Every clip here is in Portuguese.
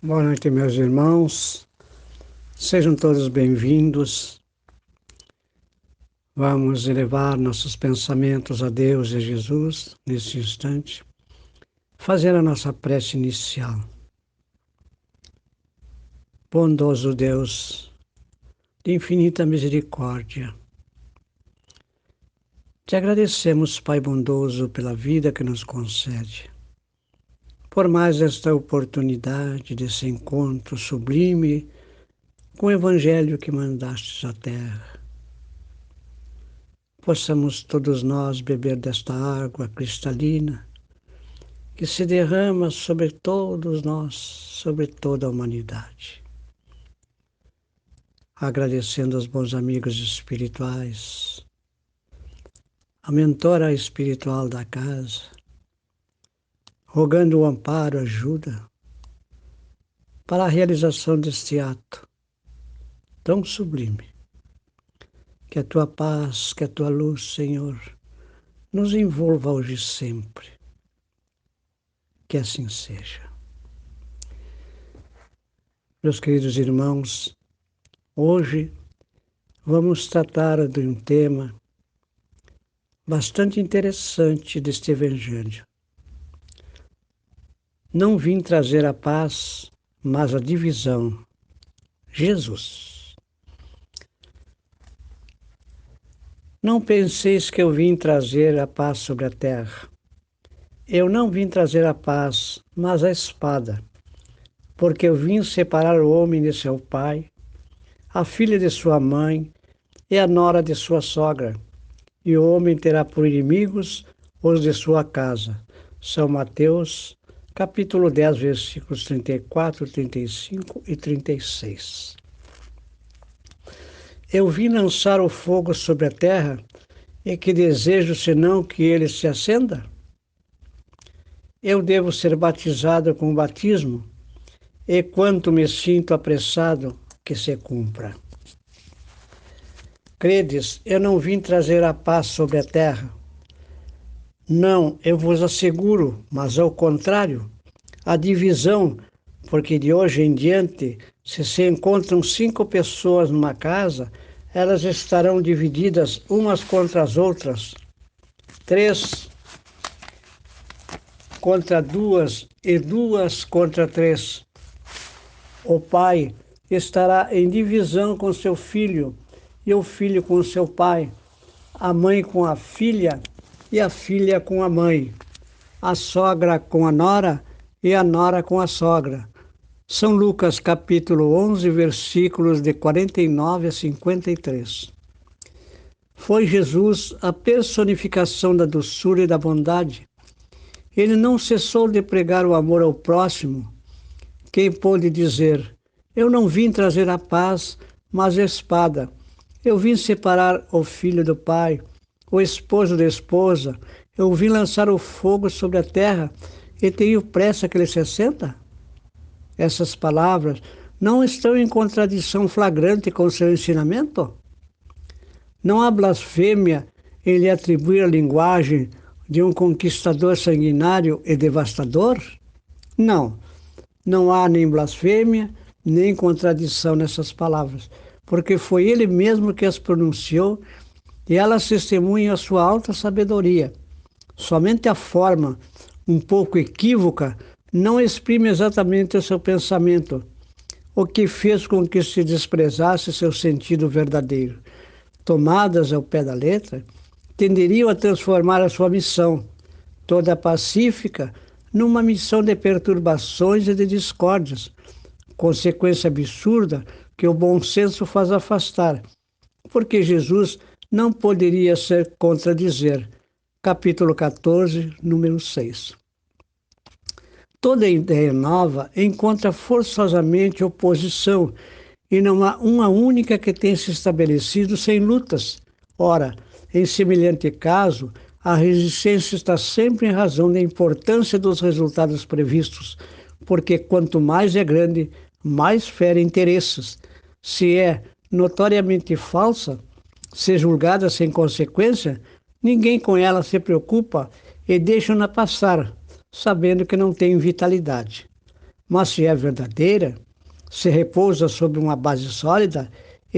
Boa noite, meus irmãos. Sejam todos bem-vindos. Vamos elevar nossos pensamentos a Deus e a Jesus neste instante. Fazer a nossa prece inicial. Bondoso Deus, de infinita misericórdia, te agradecemos, Pai bondoso, pela vida que nos concede, por mais esta oportunidade desse encontro sublime com o Evangelho que mandastes à terra. Possamos todos nós beber desta água cristalina que se derrama sobre todos nós, sobre toda a humanidade. Agradecendo aos bons amigos espirituais, a mentora espiritual da casa, rogando o amparo, ajuda, para a realização deste ato tão sublime. Que a tua paz, que a tua luz, Senhor, nos envolva hoje e sempre. Que assim seja. Meus queridos irmãos, hoje vamos tratar de um tema bastante interessante deste Evangelho. Não vim trazer a paz, mas a divisão. Jesus. Não penseis que eu vim trazer a paz sobre a terra. Eu não vim trazer a paz, mas a espada, porque eu vim separar o homem de seu pai, a filha de sua mãe e a nora de sua sogra, e o homem terá por inimigos os de sua casa. São Mateus, capítulo 10, versículos 34, 35 e 36. Eu vim lançar o fogo sobre a terra, e que desejo senão que ele se acenda? Eu devo ser batizado com o batismo, e quanto me sinto apressado que se cumpra. Credes, eu não vim trazer a paz sobre a terra. Não, eu vos asseguro, mas ao contrário, a divisão, porque de hoje em diante, se encontram 5 pessoas numa casa, elas estarão divididas umas contra as outras, 3 contra 2 e 2 contra 3. O pai estará em divisão com seu filho, e o filho com seu pai, a mãe com a filha e a filha com a mãe, a sogra com a nora e a nora com a sogra. São Lucas capítulo 11, versículos de 49 a 53. Foi Jesus a personificação da doçura e da bondade. Ele não cessou de pregar o amor ao próximo. Quem pôde dizer, eu não vim trazer a paz, mas a espada. Eu vim separar o filho do pai, o esposo da esposa. Eu vim lançar o fogo sobre a terra e tenho pressa que ele se acenda? Essas palavras não estão em contradição flagrante com seu ensinamento? Não há blasfêmia em lhe atribuir a linguagem de um conquistador sanguinário e devastador? Não, não há nem blasfêmia, nem contradição nessas palavras, porque foi ele mesmo que as pronunciou e elas testemunham a sua alta sabedoria. Somente a forma, um pouco equívoca, não exprime exatamente o seu pensamento, o que fez com que se desprezasse seu sentido verdadeiro. Tomadas ao pé da letra, tenderiam a transformar a sua missão, toda pacífica, numa missão de perturbações e de discórdias, consequência absurda que o bom senso faz afastar, porque Jesus não poderia se contradizer. Capítulo 14, número 6. Toda ideia nova encontra forçosamente oposição, e não há uma única que tenha se estabelecido sem lutas. Ora, em semelhante caso, a resistência está sempre em razão da importância dos resultados previstos, porque quanto mais é grande, mais fere interesses. Se é notoriamente falsa, se julgada sem consequência, ninguém com ela se preocupa e deixa-na passar, sabendo que não tem vitalidade. Mas se é verdadeira, se repousa sobre uma base sólida,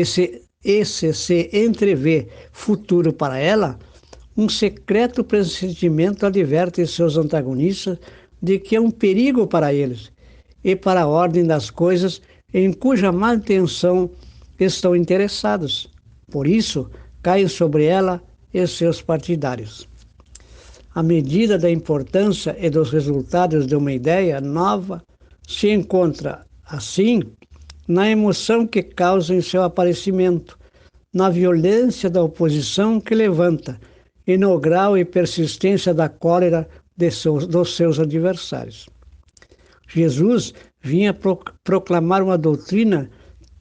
se entrevê futuro para ela, um secreto pressentimento adverte seus antagonistas de que é um perigo para eles e para a ordem das coisas em cuja manutenção estão interessados. Por isso, caem sobre ela e seus partidários. A medida da importância e dos resultados de uma ideia nova se encontra, assim, na emoção que causa em seu aparecimento, na violência da oposição que levanta e no grau e persistência da cólera dos seus adversários. Jesus vinha proclamar uma doutrina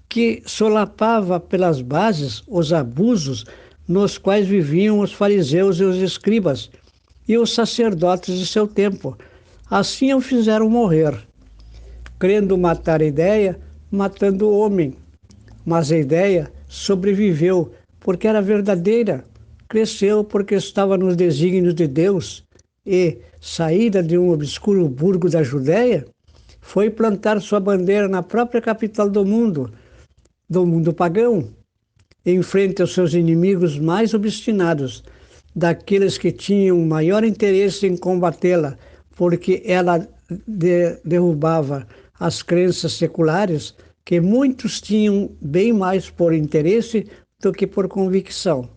que solapava pelas bases os abusos nos quais viviam os fariseus e os escribas e os sacerdotes de seu tempo. Assim o fizeram morrer, crendo matar a ideia, matando o homem. Mas a ideia sobreviveu porque era verdadeira, cresceu porque estava nos desígnios de Deus e, saída de um obscuro burgo da Judéia, foi plantar sua bandeira na própria capital do mundo pagão, em frente aos seus inimigos mais obstinados, daqueles que tinham maior interesse em combatê-la, porque ela derrubava as crenças seculares que muitos tinham bem mais por interesse do que por convicção.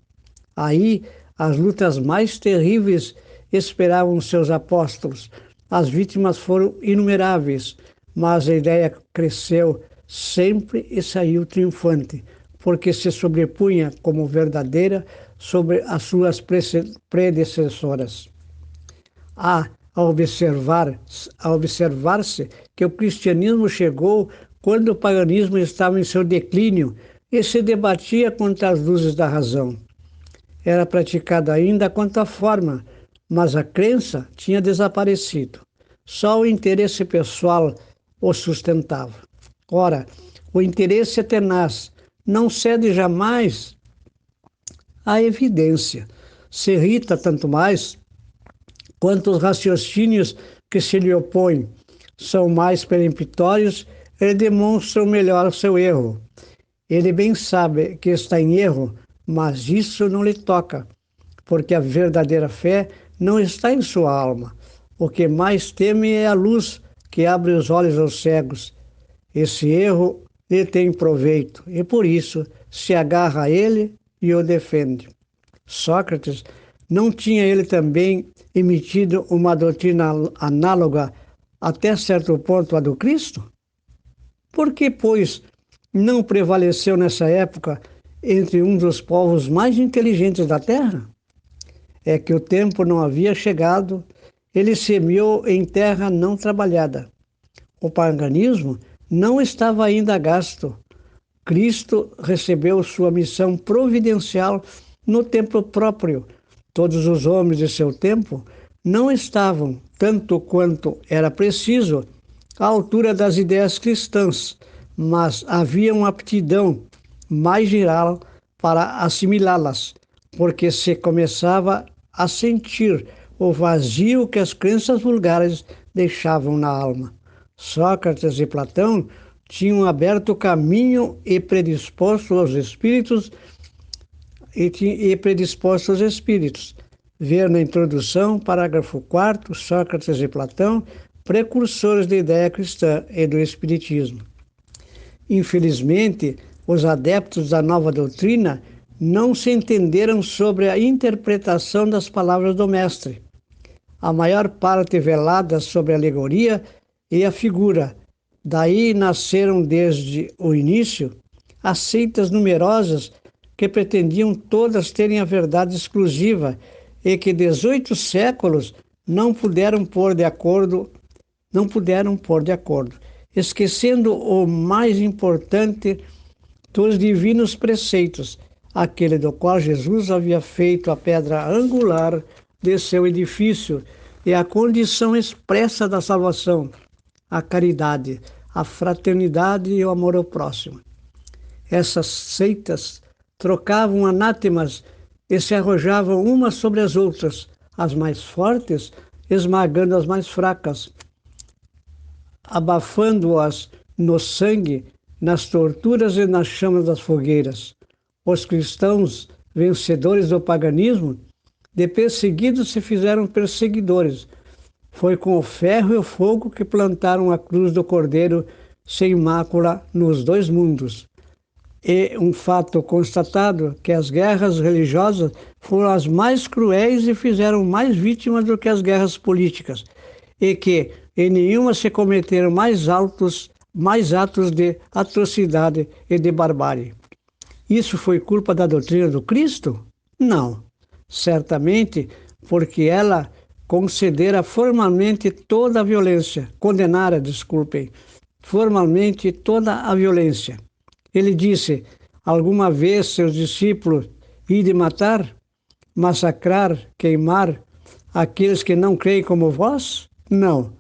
Aí, as lutas mais terríveis esperavam seus apóstolos. As vítimas foram inumeráveis, mas a ideia cresceu sempre e saiu triunfante, porque se sobrepunha como verdadeira sobre as suas predecessoras. A observar-se que o cristianismo chegou quando o paganismo estava em seu declínio e se debatia contra as luzes da razão. Era praticada ainda quanto à forma, mas a crença tinha desaparecido. Só o interesse pessoal o sustentava. Ora, o interesse é tenaz, não cede jamais à evidência. Se irrita tanto mais quanto os raciocínios que se lhe opõem são mais peremptórios, ele demonstra melhor o seu erro. Ele bem sabe que está em erro, mas isso não lhe toca, porque a verdadeira fé não está em sua alma. O que mais teme é a luz que abre os olhos aos cegos. Esse erro lhe tem proveito e por isso se agarra a ele e o defende. Sócrates, não tinha ele também emitido uma doutrina análoga até certo ponto à do Cristo? Por que, pois, não prevaleceu nessa época entre um dos povos mais inteligentes da terra? É que o tempo não havia chegado, ele semeou em terra não trabalhada. O paganismo não estava ainda gasto. Cristo recebeu sua missão providencial no tempo próprio. Todos os homens de seu tempo não estavam, tanto quanto era preciso, à altura das ideias cristãs, mas havia uma aptidão mais geral para assimilá-las, porque se começava a sentir o vazio que as crenças vulgares deixavam na alma. Sócrates e Platão tinham aberto o caminho e predisposto os espíritos. Ver na introdução, parágrafo 4º, Sócrates e Platão, precursores da ideia cristã e do espiritismo. Infelizmente, os adeptos da nova doutrina não se entenderam sobre a interpretação das palavras do mestre. A maior parte velada sobre a alegoria e a figura. Daí nasceram desde o início as seitas numerosas que pretendiam todas terem a verdade exclusiva e que 18 séculos não puderam pôr de acordo, esquecendo o mais importante dos divinos preceitos, aquele do qual Jesus havia feito a pedra angular de seu edifício e a condição expressa da salvação, a caridade, a fraternidade e o amor ao próximo. Essas seitas trocavam anátemas e se arrojavam umas sobre as outras, as mais fortes esmagando as mais fracas. abafando-as no sangue, nas torturas e nas chamas das fogueiras. Os cristãos, vencedores do paganismo, de perseguidos se fizeram perseguidores. Foi com o ferro e o fogo que plantaram a cruz do Cordeiro sem mácula nos dois mundos. E um fato constatado, que as guerras religiosas foram as mais cruéis e fizeram mais vítimas do que as guerras políticas, e que em nenhuma se cometeram mais atos de atrocidade e de barbárie. Isso foi culpa da doutrina do Cristo? Não. Certamente porque ela condenara formalmente toda a violência. Ele disse: alguma vez seus discípulos ide matar, massacrar, queimar aqueles que não creem como vós? Não,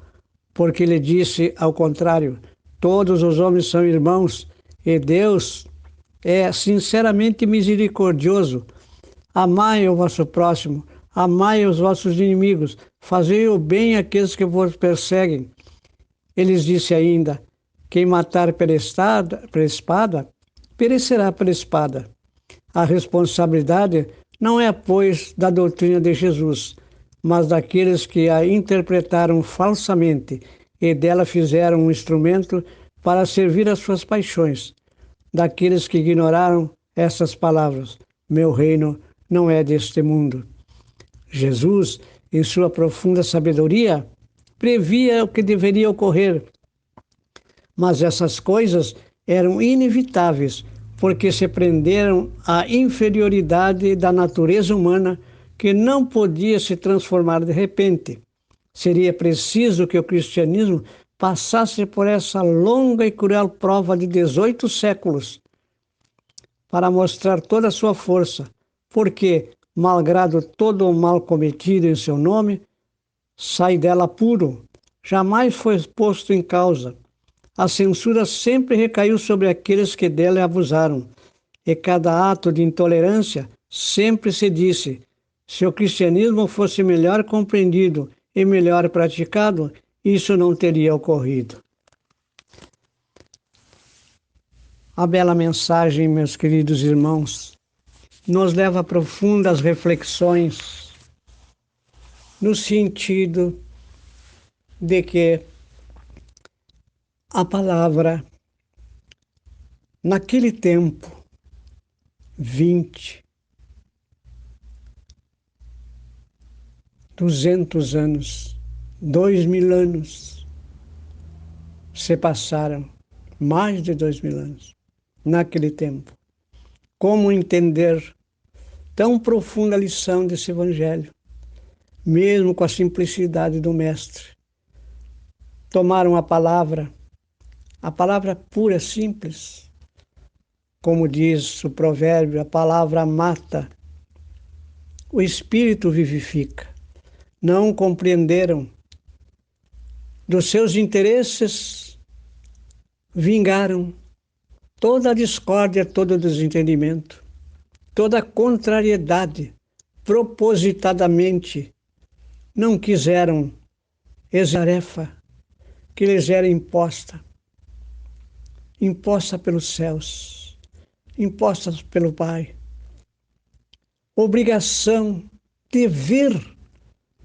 porque ele disse ao contrário: todos os homens são irmãos e Deus é sinceramente misericordioso. Amai o vosso próximo, amai os vossos inimigos, fazei o bem àqueles que vos perseguem. Ele disse ainda: quem matar pela espada, perecerá pela espada. A responsabilidade não é, pois, da doutrina de Jesus, mas daqueles que a interpretaram falsamente e dela fizeram um instrumento para servir às suas paixões, daqueles que ignoraram essas palavras: meu reino não é deste mundo. Jesus, em sua profunda sabedoria, previa o que deveria ocorrer, mas essas coisas eram inevitáveis, porque se prenderam à inferioridade da natureza humana, que não podia se transformar de repente. Seria preciso que o cristianismo passasse por essa longa e cruel prova de 18 séculos para mostrar toda a sua força, porque, malgrado todo o mal cometido em seu nome, sai dela puro, jamais foi posto em causa. A censura sempre recaiu sobre aqueles que dela abusaram, e cada ato de intolerância sempre se disse: se o cristianismo fosse melhor compreendido e melhor praticado, isso não teria ocorrido. A bela mensagem, meus queridos irmãos, nos leva a profundas reflexões no sentido de que a palavra, naquele tempo, 20, 200 anos, 2000 anos, se passaram, mais de 2000 anos, naquele tempo. Como entender tão profunda lição desse Evangelho, mesmo com a simplicidade do Mestre? Tomaram a palavra pura, simples. Como diz o provérbio, a palavra mata, o Espírito vivifica. Não compreenderam. Dos seus interesses, vingaram toda a discórdia, todo o desentendimento, toda a contrariedade, propositadamente não quiseram essa tarefa que lhes era imposta pelos céus, imposta pelo Pai. Obrigação, dever,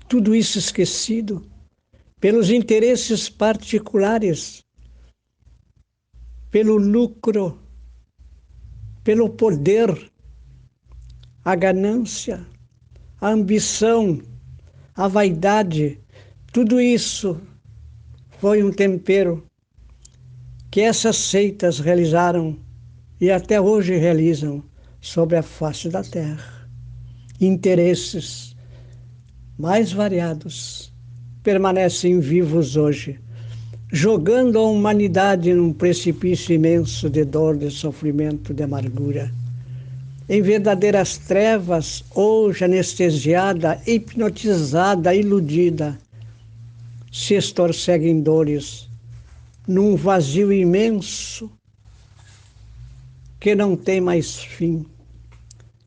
tudo isso esquecido pelos interesses particulares, pelo lucro, pelo poder, a ganância, a ambição, a vaidade, tudo isso foi um tempero que essas seitas realizaram e até hoje realizam sobre a face da terra. Interesses mais variados permanecem vivos hoje, jogando a humanidade num precipício imenso de dor, de sofrimento, de amargura. Em verdadeiras trevas, hoje anestesiada, hipnotizada, iludida, se estorcegem dores, num vazio imenso que não tem mais fim,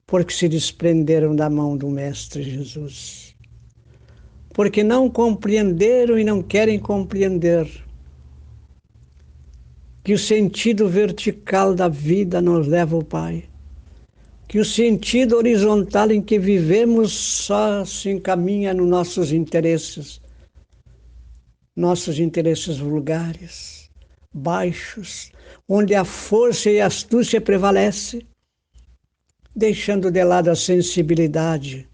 porque se desprenderam da mão do Mestre Jesus. Porque não compreenderam e não querem compreender que o sentido vertical da vida nos leva ao Pai, que o sentido horizontal em que vivemos só se encaminha nos nossos interesses vulgares, baixos, onde a força e a astúcia prevalece, deixando de lado a sensibilidade,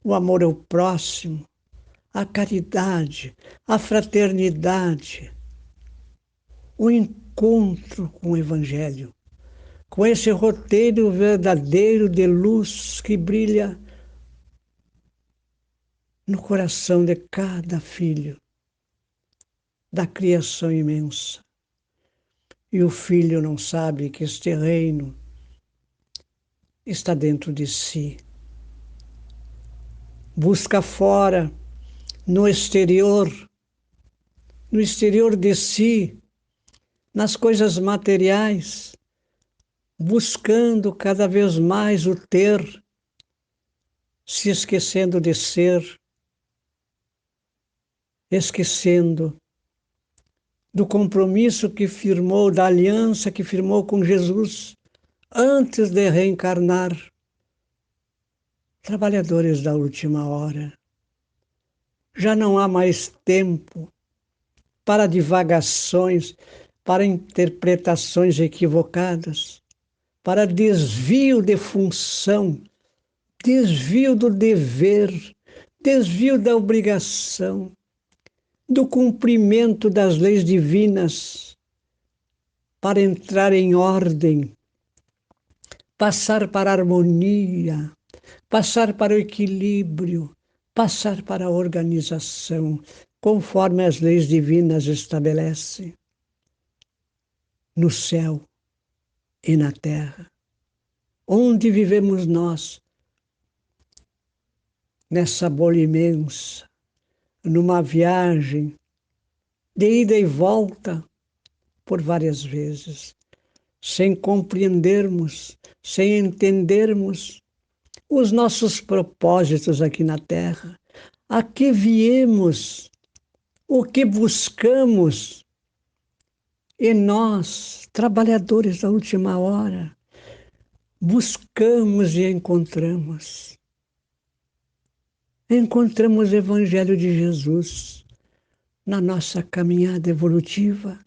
o amor ao próximo, a caridade, a fraternidade, o encontro com o Evangelho, com esse roteiro verdadeiro de luz que brilha no coração de cada filho da criação imensa. E o filho não sabe que este reino está dentro de si. Busca fora, no exterior de si, nas coisas materiais, buscando cada vez mais o ter, se esquecendo de ser, esquecendo do compromisso que firmou, da aliança que firmou com Jesus antes de reencarnar. Trabalhadores da última hora. Já não há mais tempo para divagações, para interpretações equivocadas, para desvio de função, desvio do dever, desvio da obrigação, do cumprimento das leis divinas, para entrar em ordem, passar para a harmonia, passar para o equilíbrio, passar para a organização, conforme as leis divinas estabelecem, no céu e na terra. Onde vivemos nós? Nessa bola imensa, numa viagem de ida e volta por várias vezes, sem compreendermos, sem entendermos os nossos propósitos aqui na Terra, a que viemos, o que buscamos, e nós, trabalhadores da última hora, buscamos e encontramos. Encontramos o Evangelho de Jesus na nossa caminhada evolutiva,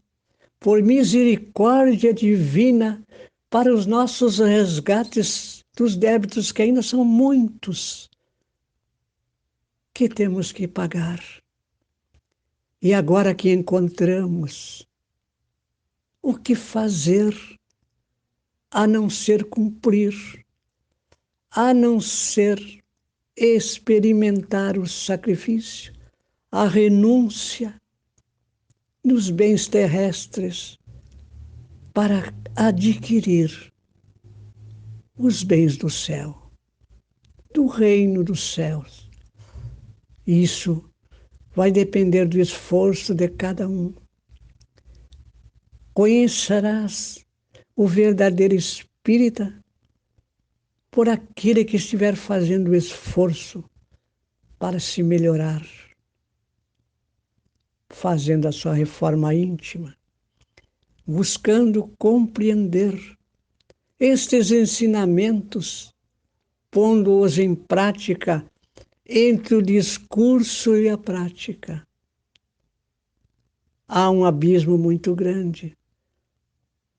por misericórdia divina, para os nossos resgates dos débitos, que ainda são muitos, que temos que pagar. E agora que encontramos, o que fazer a não ser cumprir, a não ser experimentar o sacrifício, a renúncia dos bens terrestres para adquirir os bens do céu, do reino dos céus. Isso vai depender do esforço de cada um. Conhecerás o verdadeiro espírita por aquele que estiver fazendo o esforço para se melhorar, fazendo a sua reforma íntima, buscando compreender estes ensinamentos, pondo-os em prática entre o discurso e a prática. Há um abismo muito grande,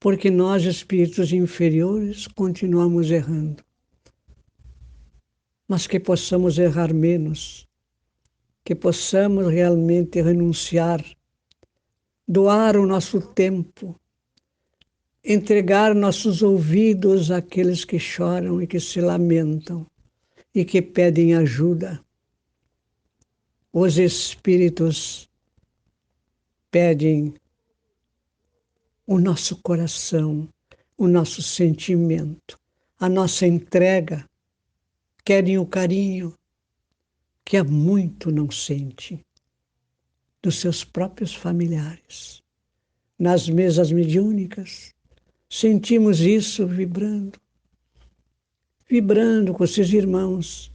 porque nós, espíritos inferiores, continuamos errando. Mas que possamos errar menos, que possamos realmente renunciar, doar o nosso tempo, entregar nossos ouvidos àqueles que choram e que se lamentam e que pedem ajuda. Os espíritos pedem o nosso coração, o nosso sentimento, a nossa entrega, querem o carinho que há muito não sente dos seus próprios familiares. Nas mesas mediúnicas, sentimos isso vibrando com seus irmãos,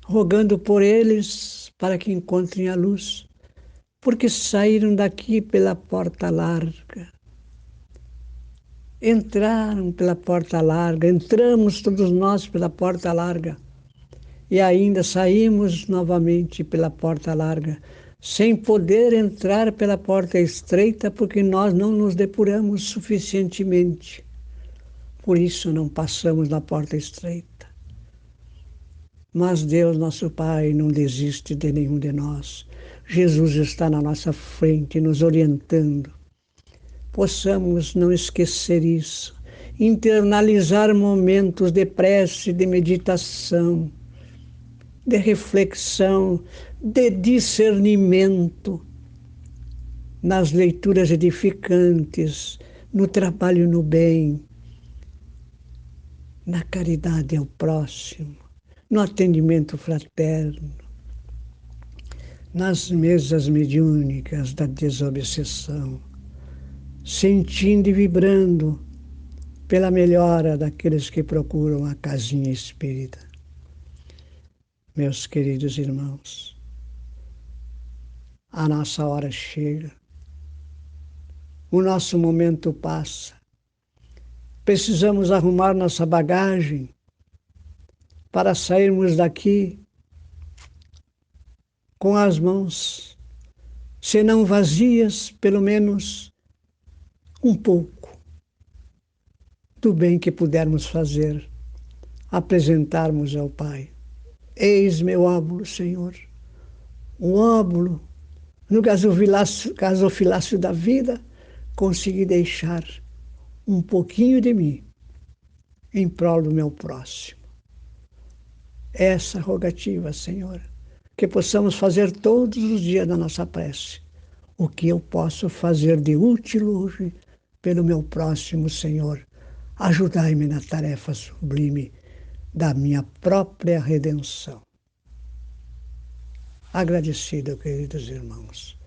rogando por eles para que encontrem a luz, porque saíram daqui pela porta larga. Entraram pela porta larga, entramos todos nós pela porta larga e ainda saímos novamente pela porta larga, sem poder entrar pela porta estreita porque nós não nos depuramos suficientemente. Por isso não passamos na porta estreita. Mas Deus, nosso Pai, não desiste de nenhum de nós. Jesus está na nossa frente, nos orientando. Possamos não esquecer isso, internalizar momentos de prece, de meditação, de reflexão, de discernimento, nas leituras edificantes, no trabalho no bem, na caridade ao próximo, no atendimento fraterno, nas mesas mediúnicas da desobsessão, sentindo e vibrando pela melhora daqueles que procuram a casinha espírita. Meus queridos irmãos, a nossa hora chega, o nosso momento passa, precisamos arrumar nossa bagagem para sairmos daqui com as mãos, se não vazias, pelo menos um pouco do bem que pudermos fazer, apresentarmos ao Pai. Eis meu óbolo, Senhor, um óbolo no gasofilácio da vida, consegui deixar um pouquinho de mim em prol do meu próximo. Essa rogativa, Senhor, que possamos fazer todos os dias da nossa prece. O que eu posso fazer de útil hoje pelo meu próximo, Senhor? Ajudai-me na tarefa sublime da minha própria redenção. Agradecido, queridos irmãos.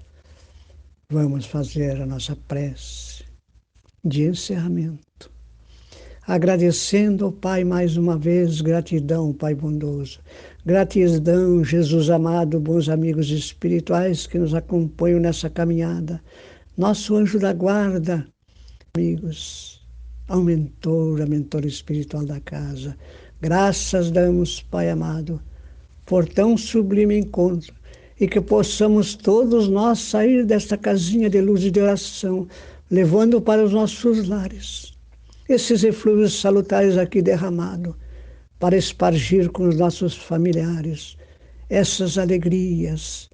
Vamos fazer a nossa prece de encerramento. Agradecendo ao Pai mais uma vez, gratidão, Pai bondoso. Gratidão, Jesus amado, bons amigos espirituais que nos acompanham nessa caminhada. Nosso anjo da guarda, amigos, ao mentor, a mentora espiritual da casa. Graças damos, Pai amado, por tão sublime encontro e que possamos todos nós sair desta casinha de luz e de oração, levando para os nossos lares esses eflúvios salutares aqui derramados, para espargir com os nossos familiares essas alegrias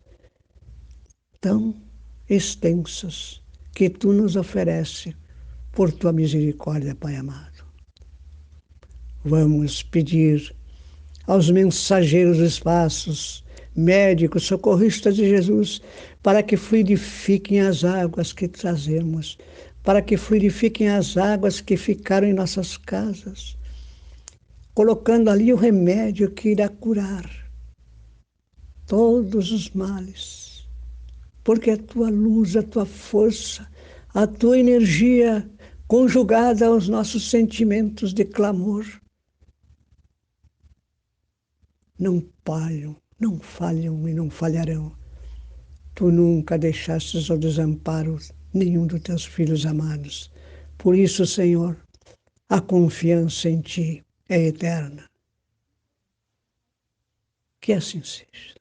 tão extensas que Tu nos ofereces por Tua misericórdia, Pai amado. Vamos pedir aos mensageiros dos espaços, médicos, socorristas de Jesus, para que fluidifiquem as águas que trazemos, para que fluidifiquem as águas que ficaram em nossas casas, colocando ali o remédio que irá curar todos os males, porque a Tua luz, a Tua força, a Tua energia conjugada aos nossos sentimentos de clamor não falham e não falharão. Tu nunca deixastes ao desamparo nenhum dos Teus filhos amados. Por isso, Senhor, a confiança em Ti é eterna. Que assim seja.